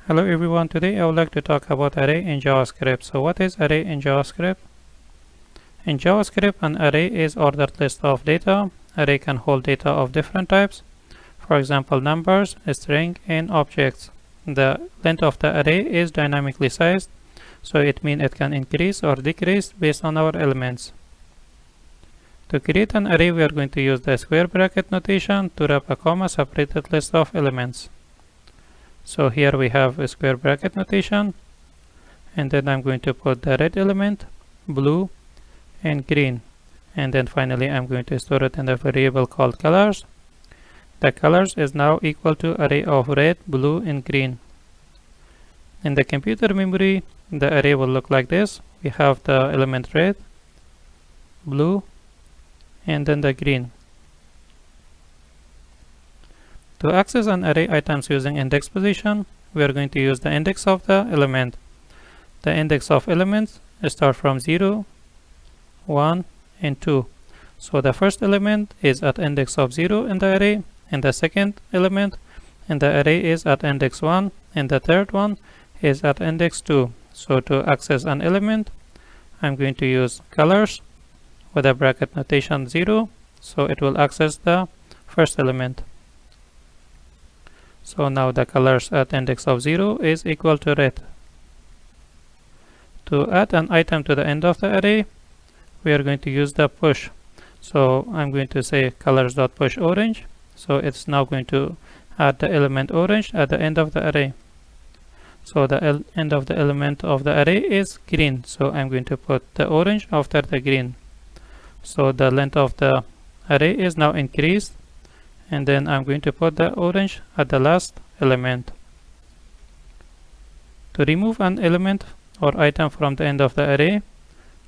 Hello everyone, today I would like to talk about array in JavaScript. So what is array in JavaScript? In JavaScript, an array is ordered list of data. Array can hold data of different types. For example, numbers, string, and objects. The length of the array is dynamically sized, so it means it can increase or decrease based on our elements. To create an array, we are going to use the square bracket notation to wrap a comma separated list of elements. So here we have a square bracket notation, and then I'm going to put the red element, blue, and green, and then finally I'm going to store it in a variable called colors. The colors is now equal to array of red, blue, and green. In the computer memory, the array will look like this. We have the element red, blue, and then the green. To access an array items using index position, we are going to use the index of the element. The index of elements start from 0, 1, and 2. So the first element is at index of 0 in the array, and the second element in the array is at index 1, and the third one is at index 2. So to access an element, I'm going to use colors with a bracket notation 0, so it will access the first element. So now the colors at index of 0 is equal to red. To add an item to the end of the array, we are going to use the push. So I'm going to say colors.push orange. So it's now going to add the element orange at the end of the array. So the end of the element of the array is green. So I'm going to put the orange after the green. So the length of the array is now increased, and then I'm going to put the orange at the last element. To remove an element or item from the end of the array,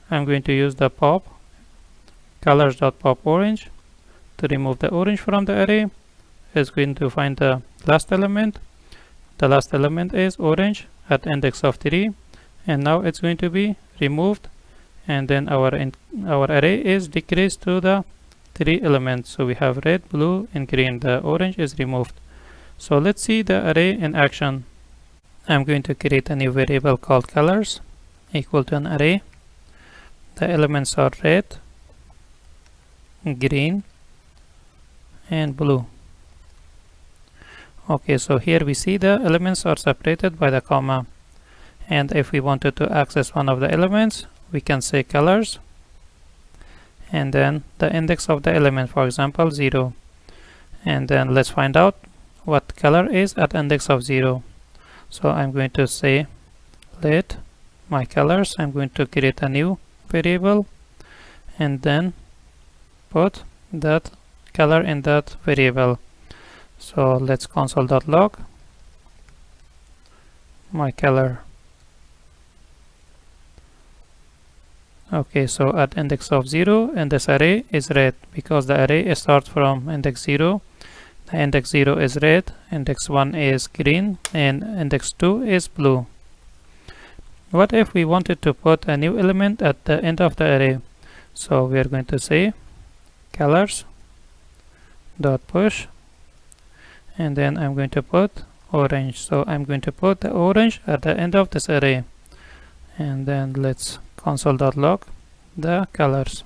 I'm going to use the pop, colors.pop orange. To remove the orange from the array, is going to find the last element. The last element is orange at index of 3, and now it's going to be removed, and then our array is decreased to the 3 elements. So we have red, blue, and green. The orange is removed. So let's see the array in action. I'm going to create a new variable called colors equal to an array. The elements are red, green, and blue. Okay, so here we see the elements are separated by the comma, and if we wanted to access one of the elements, we can say colors and then the index of the element, for example 0, and then let's find out what color is at index of 0. So I'm going to say let my colors. I'm going to create a new variable and then put that color in that variable. So let's console.log my color. Okay, so at index of 0 in this array is red because the array starts from index 0. The index 0 is red, index 1 is green, and index 2 is blue. What if we wanted to put a new element at the end of the array? So we are going to say colors dot push, and then I'm going to put orange. So I'm going to put the orange at the end of this array, and then let's console.log the colors.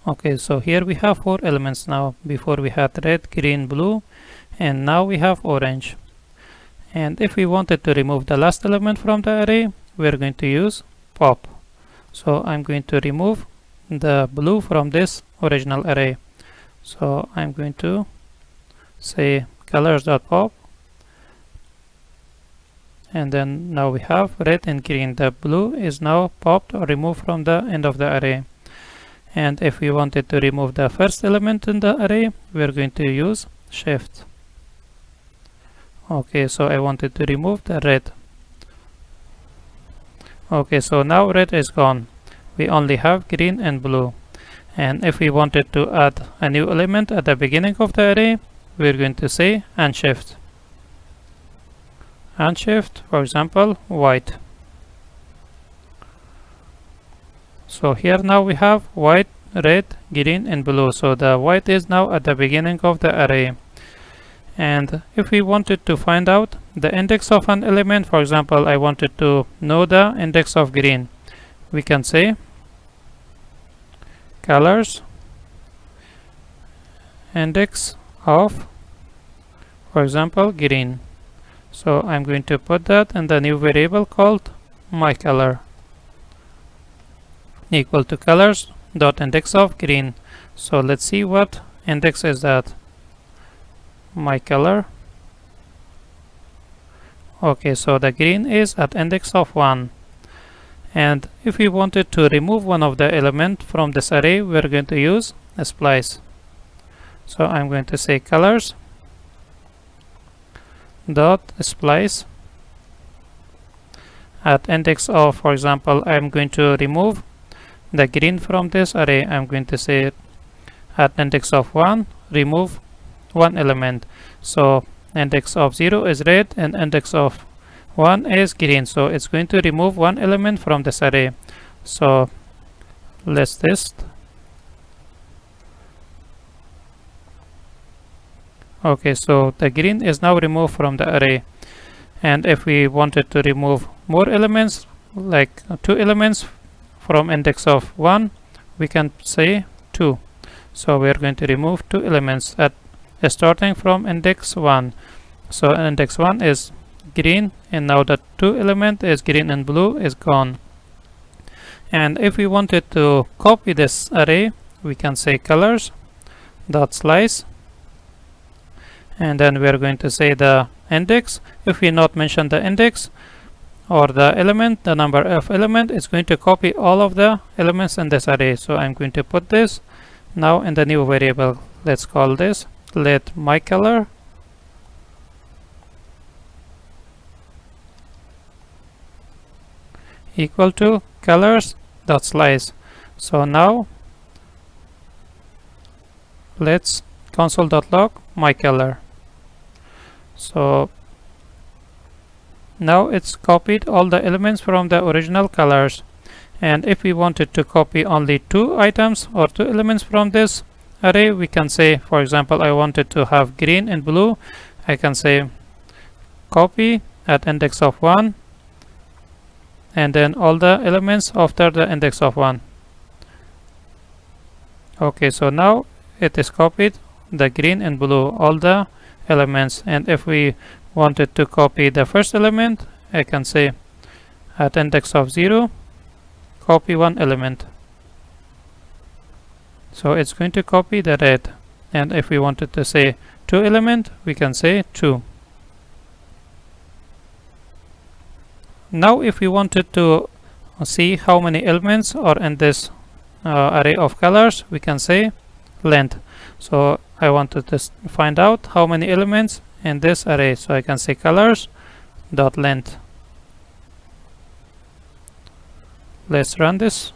Okay, so here we have 4 elements now. Before we had red, green, blue, and now we have orange. And if we wanted to remove the last element from the array, we're going to use pop. So I'm going to remove the blue from this original array. So I'm going to say colors.pop, and then now we have red and green. The blue is now popped or removed from the end of the array. And if we wanted to remove the first element in the array, we're going to use shift. Okay, so I wanted to remove the red. Okay, so now red is gone. We only have green and blue. And if we wanted to add a new element at the beginning of the array, we're going to say unshift. Unshift, for example, white. So here now we have white, red, green, and blue. So the white is now at the beginning of the array. And if we wanted to find out the index of an element, for example, I wanted to know the index of green, we can say colors index of, for example, green. So I'm going to put that in the new variable called myColor equal to colors dot index of green. So let's see what index is that. myColor. Okay, so the green is at index of 1. And if we wanted to remove one of the element from this array, we're going to use a splice. So I'm going to say colors dot splice at index of, for example, I'm going to remove the green from this array. I'm going to say at index of 1 remove one element. So index of 0 is red and index of 1 is green, so it's going to remove one element from this array. So let's test. Okay, so the green is now removed from the array. And if we wanted to remove more elements, like 2 elements from index of 1, we can say 2. So we are going to remove 2 elements at starting from index 1. So index 1 is green, and now the 2 element is green and blue is gone. And if we wanted to copy this array, we can say colors dot slice, and then we are going to say the index. If we not mention the index or the element, the number of element, is going to copy all of the elements in this array. So I'm going to put this now in the new variable. Let's call this let myColor equal to colors dot slice. So now let's console.log myColor. So now it's copied all the elements from the original colors. And if we wanted to copy only 2 items or 2 elements from this array, we can say, for example, I wanted to have green and blue. I can say copy at index of 1 and then all the elements after the index of 1. Okay, so now it is copied the green and blue, all the elements. And if we wanted to copy the first element, I can say at index of 0 copy 1 element. So it's going to copy the red. And if we wanted to say 2 element, we can say 2. Now if we wanted to see how many elements are in this array of colors, we can say length. So I wanted to find out how many elements in this array, so I can say colors dot length. Let's run this,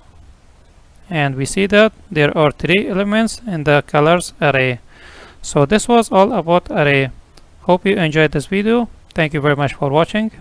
and we see that there are 3 elements in the colors array. So this was all about array. Hope you enjoyed this video. Thank you very much for watching.